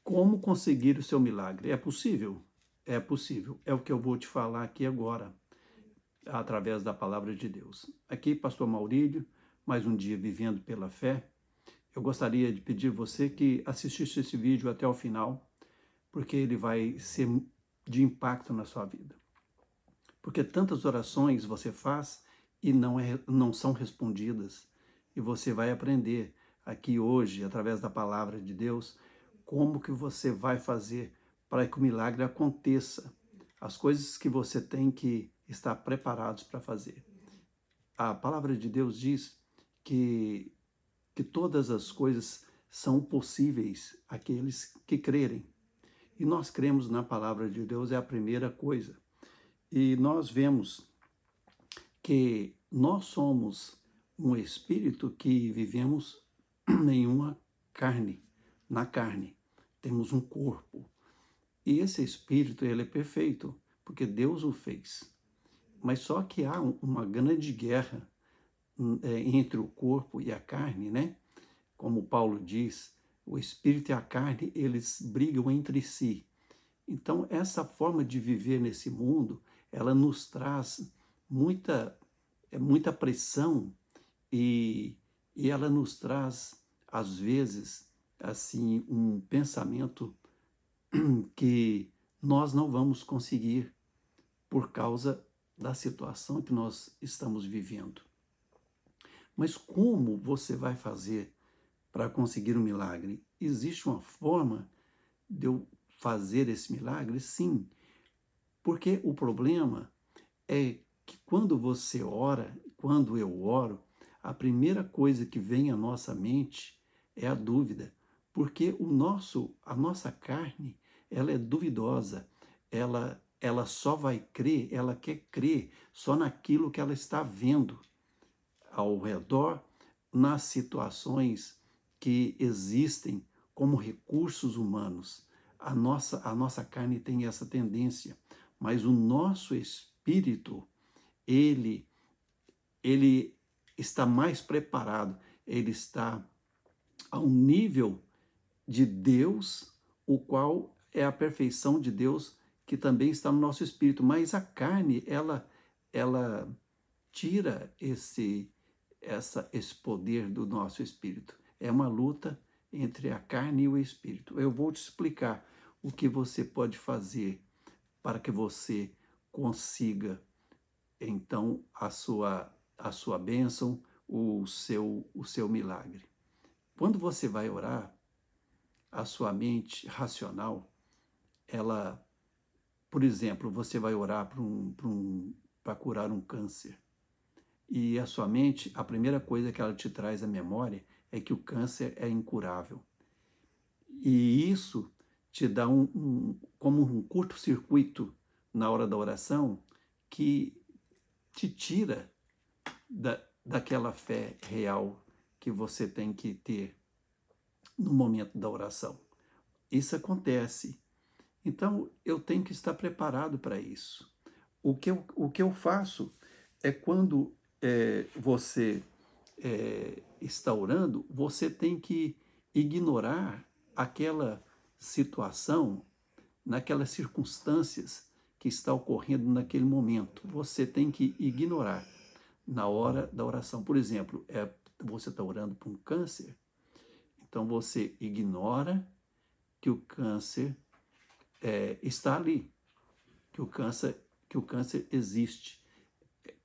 Como conseguir o seu milagre? É possível? É possível. É o que eu vou te falar aqui agora, através da palavra de Deus. Aqui, Pastor Maurílio, mais um dia vivendo pela fé. Eu gostaria de pedir a você que assistisse esse vídeo até o final, porque ele vai ser de impacto na sua vida. Porque tantas orações você faz e não são respondidas. E você vai aprender aqui hoje, através da palavra de Deus, como que você vai fazer para que o milagre aconteça. As coisas que você tem que estar preparados para fazer. A palavra de Deus diz que todas as coisas são possíveis àqueles que crerem. E nós cremos na palavra de Deus, é a primeira coisa. E nós vemos que nós somos um espírito que vivemos em uma carne, na carne. Temos um corpo. E esse espírito, ele é perfeito, porque Deus o fez. Mas só que há uma grande guerra entre o corpo e a carne, né? Como Paulo diz, o espírito e a carne, eles brigam entre si. Então, essa forma de viver nesse mundo, ela nos traz muita pressão e ela nos traz, às vezes, assim, um pensamento que nós não vamos conseguir por causa da situação que nós estamos vivendo. Mas como você vai fazer para conseguir um milagre? Existe uma forma de eu fazer esse milagre? Sim, porque o problema é que quando você ora, quando eu oro, a primeira coisa que vem à nossa mente é a dúvida, porque a nossa carne, ela é duvidosa, ela só vai crer, ela quer crer só naquilo que ela está vendo ao redor, nas situações que existem como recursos humanos. A nossa carne tem essa tendência, mas o nosso espírito, ele, ele está mais preparado, ele está ao nível de Deus, o qual é a perfeição de Deus que também está no nosso espírito, mas a carne, ela tira esse poder do nosso espírito. É uma luta entre a carne e o espírito. Eu vou te explicar o que você pode fazer para que você consiga, então, a sua bênção, o seu milagre. Quando você vai orar, a sua mente racional, ela, por exemplo, você vai orar para curar um câncer. E a sua mente, a primeira coisa que ela te traz à memória é que o câncer é incurável. E isso te dá como um curto-circuito na hora da oração que te tira daquela fé real que você tem que ter no momento da oração. Isso acontece. Então, eu tenho que estar preparado para isso. O que eu faço é quando você está orando, você tem que ignorar aquela situação, naquelas circunstâncias que está ocorrendo naquele momento. Você tem que ignorar na hora da oração. Por exemplo, você está orando por um câncer, então você ignora que o câncer está ali, que o câncer existe.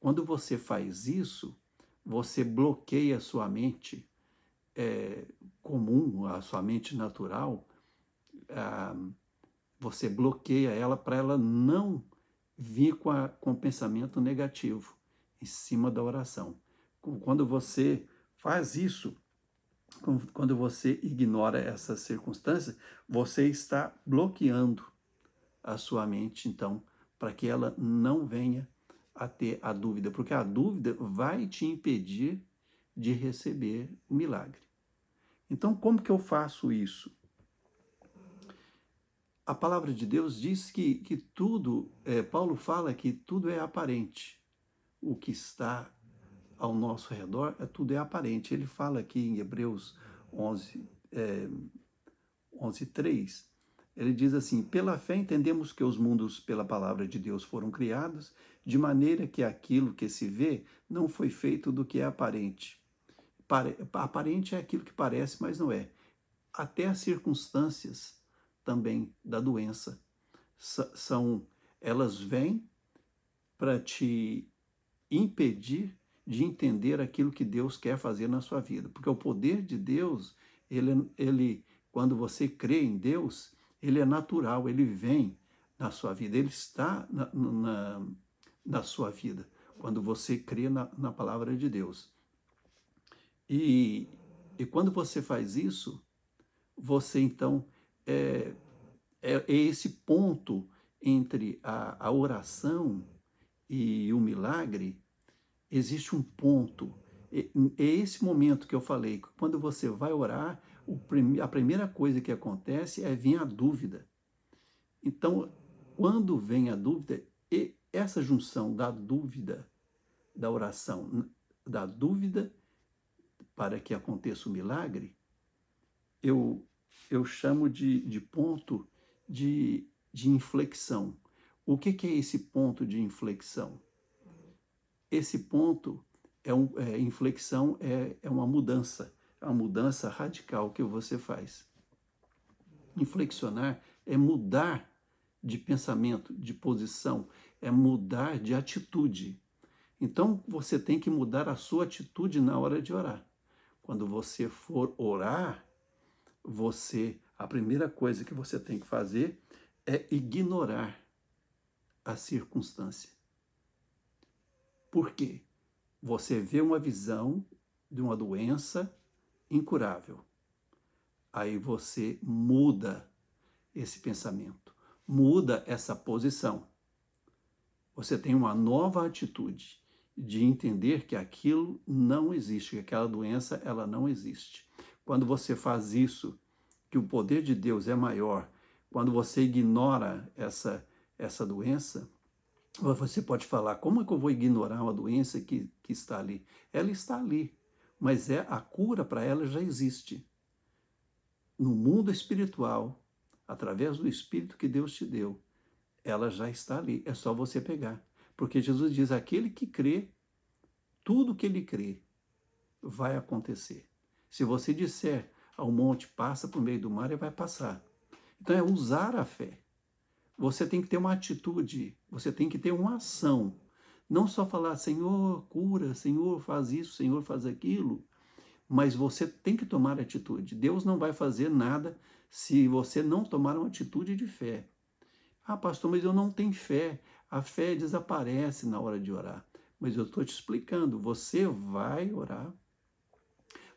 Quando você faz isso, você bloqueia a sua mente comum, a sua mente natural, você bloqueia ela para ela não vir com o pensamento negativo em cima da oração. Quando você faz isso, quando você ignora essas circunstâncias, você está bloqueando a sua mente, então, para que ela não venha a ter a dúvida, porque a dúvida vai te impedir de receber o milagre. Então, como que eu faço isso? A palavra de Deus diz que tudo, Paulo fala que tudo é aparente. O que está ao nosso redor, tudo é aparente. Ele fala aqui em Hebreus 11, 11:3, Ele diz assim: pela fé entendemos que os mundos pela palavra de Deus foram criados, de maneira que aquilo que se vê não foi feito do que é aparente. Aparente é aquilo que parece, mas não é. Até as circunstâncias também da doença elas vêm para te impedir de entender aquilo que Deus quer fazer na sua vida. Porque o poder de Deus, quando você crê em Deus, ele é natural, ele vem na sua vida, ele está na sua vida, quando você crê na palavra de Deus. E quando você faz isso, você então é esse ponto entre a oração e o milagre. Existe um ponto. É esse momento que eu falei, que quando você vai orar, a primeira coisa que acontece é vir a dúvida. Então, quando vem a dúvida, e essa junção da dúvida, da oração, da dúvida para que aconteça o milagre, eu chamo de ponto de inflexão. O que é esse ponto de inflexão? Esse ponto inflexão é uma mudança radical que você faz. Inflexionar é mudar de pensamento, de posição, é mudar de atitude. Então, você tem que mudar a sua atitude na hora de orar. Quando você for orar, a primeira coisa que você tem que fazer é ignorar a circunstância. Por quê? Você vê uma visão de uma doença incurável. Aí você muda esse pensamento, muda essa posição. Você tem uma nova atitude de entender que aquilo não existe, que aquela doença ela não existe. Quando você faz isso, que o poder de Deus é maior, quando você ignora essa doença, você pode falar: como é que eu vou ignorar uma doença que está ali? Ela está ali, mas a cura para ela já existe. No mundo espiritual, através do Espírito que Deus te deu, ela já está ali, é só você pegar. Porque Jesus diz: aquele que crê, tudo que ele crê vai acontecer. Se você disser ao monte, passa por meio do mar, ele vai passar. Então é usar a fé. Você tem que ter uma atitude, você tem que ter uma ação. Não só falar: Senhor, cura, Senhor, faz isso, Senhor, faz aquilo. Mas você tem que tomar atitude. Deus não vai fazer nada se você não tomar uma atitude de fé. Ah, pastor, mas eu não tenho fé. A fé desaparece na hora de orar. Mas eu estou te explicando, você vai orar,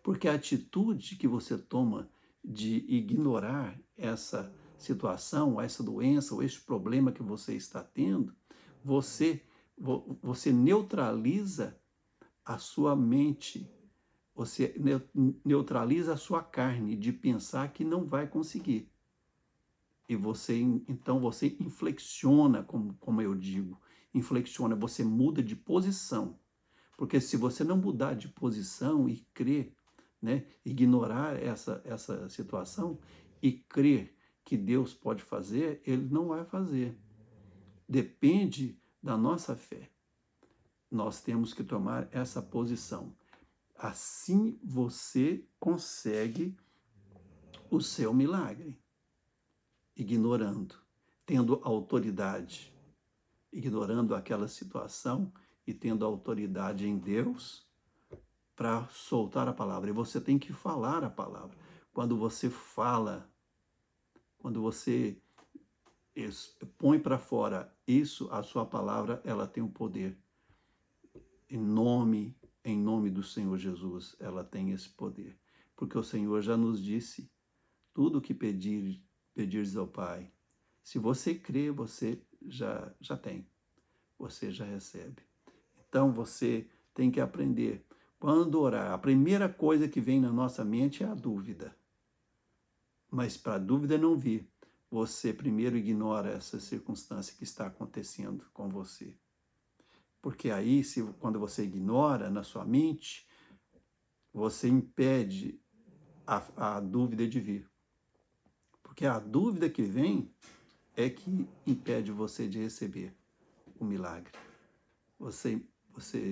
porque a atitude que você toma de ignorar essa situação, essa doença, ou esse problema que você está tendo, você neutraliza a sua mente, você neutraliza a sua carne de pensar que não vai conseguir. E então você inflexiona, como eu digo, inflexiona, você muda de posição. Porque se você não mudar de posição e crer, né, ignorar essa situação e crer que Deus pode fazer, ele não vai fazer. Depende da nossa fé. Nós temos que tomar essa posição. Assim você consegue o seu milagre. Ignorando, tendo autoridade, ignorando aquela situação e tendo autoridade em Deus para soltar a palavra. E você tem que falar a palavra. Quando você fala, quando você põe para fora isso, a sua palavra, ela tem o poder. Em nome do Senhor Jesus, ela tem esse poder. Porque o Senhor já nos disse: tudo o que pedires ao Pai, se você crê, você já tem, você já recebe. Então você tem que aprender. Quando orar, a primeira coisa que vem na nossa mente é a dúvida. Mas para a dúvida não vir, você primeiro ignora essa circunstância que está acontecendo com você. Porque aí, quando você ignora na sua mente, você impede a dúvida de vir. Porque a dúvida que vem é que impede você de receber o milagre. Você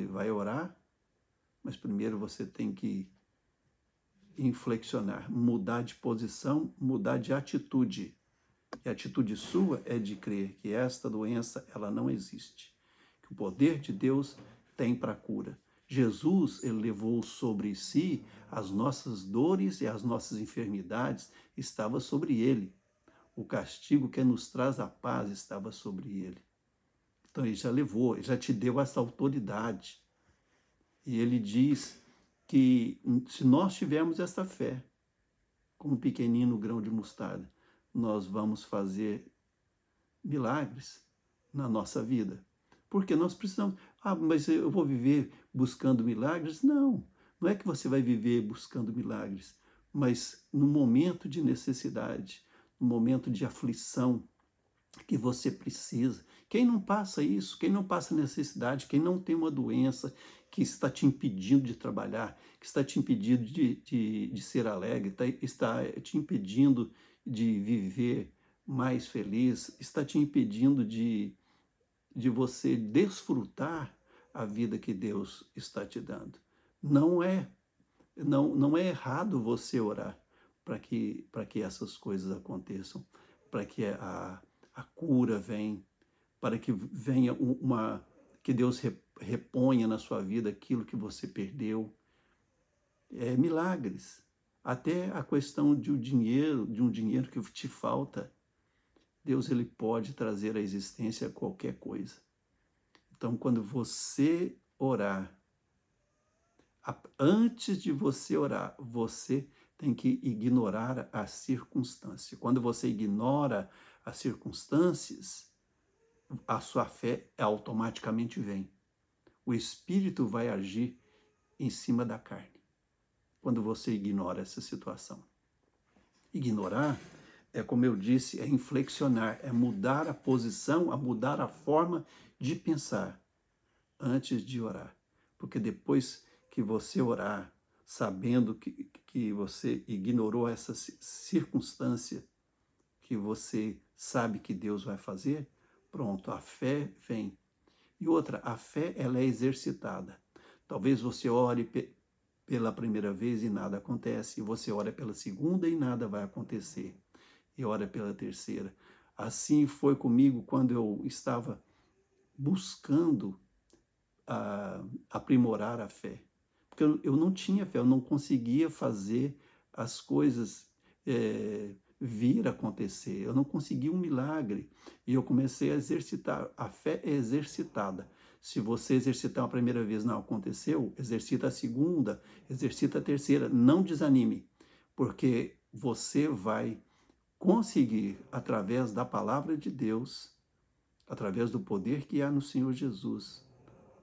vai orar, mas primeiro você tem que inflexionar, mudar de posição, mudar de atitude. E a atitude sua é de crer que esta doença, ela não existe. Que o poder de Deus tem para cura. Jesus, ele levou sobre si as nossas dores e as nossas enfermidades, estava sobre ele. O castigo que nos traz a paz estava sobre ele. Então ele já levou, ele já te deu essa autoridade. E ele diz que se nós tivermos essa fé, como um pequenino grão de mostarda, nós vamos fazer milagres na nossa vida. Porque nós precisamos, mas eu vou viver buscando milagres? Não, não é que você vai viver buscando milagres, mas no momento de necessidade, no momento de aflição que você precisa. Quem não passa isso, quem não passa necessidade, quem não tem uma doença que está te impedindo de trabalhar, que está te impedindo de ser alegre, está te impedindo de viver mais feliz, está te impedindo de você desfrutar a vida que Deus está te dando. Não é errado você orar para que essas coisas aconteçam, para que a cura venha, para que venha que Deus reponha na sua vida aquilo que você perdeu. Milagres. Até a questão de um dinheiro que te falta, Deus ele pode trazer à existência qualquer coisa. Então, quando você orar, antes de você orar, você tem que ignorar a circunstância. Quando você ignora as circunstâncias, a sua fé automaticamente vem. O Espírito vai agir em cima da carne, quando você ignora essa situação. Ignorar é, como eu disse, é inflexionar, é mudar a posição, a mudar a forma de pensar antes de orar. Porque depois que você orar, sabendo que você ignorou essa circunstância, que você sabe que Deus vai fazer, pronto, a fé vem. E outra, a fé ela é exercitada. Talvez você ore pela primeira vez e nada acontece, e você ora pela segunda e nada vai acontecer, e ora pela terceira. Assim foi comigo quando eu estava buscando aprimorar a fé. Porque eu não tinha fé, eu não conseguia fazer as coisas vir acontecer, eu não conseguia um milagre. E eu comecei a exercitar. A fé é exercitada. Se você exercitar a primeira vez não aconteceu, exercita a segunda, exercita a terceira. Não desanime, porque você vai conseguir, através da palavra de Deus, através do poder que há no Senhor Jesus,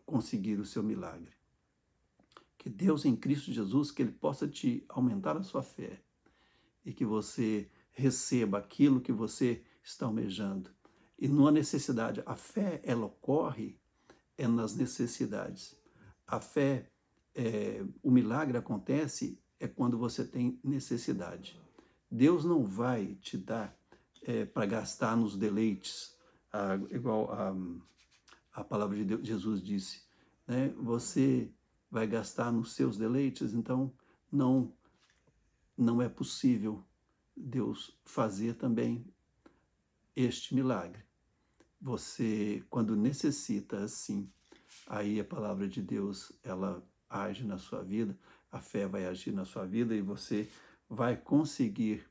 conseguir o seu milagre. Que Deus em Cristo Jesus, que Ele possa te aumentar a sua fé e que você receba aquilo que você está almejando. E numa necessidade, a fé, ela ocorre nas necessidades. A fé, o milagre acontece quando você tem necessidade. Deus não vai te dar para gastar nos deleites, igual a palavra de Deus, Jesus disse, né? Você vai gastar nos seus deleites, então não é possível Deus fazer também este milagre. Você, quando necessita assim, aí a palavra de Deus, ela age na sua vida, a fé vai agir na sua vida e você vai conseguir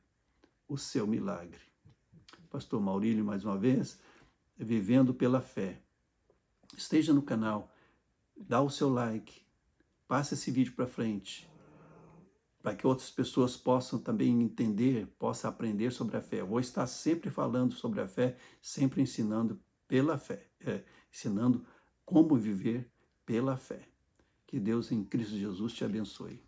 o seu milagre. Pastor Maurílio, mais uma vez, vivendo pela fé. Esteja no canal, dá o seu like, passe esse vídeo para frente, para que outras pessoas possam também entender, possam aprender sobre a fé. Eu vou estar sempre falando sobre a fé, sempre ensinando pela fé, ensinando como viver pela fé. Que Deus em Cristo Jesus te abençoe.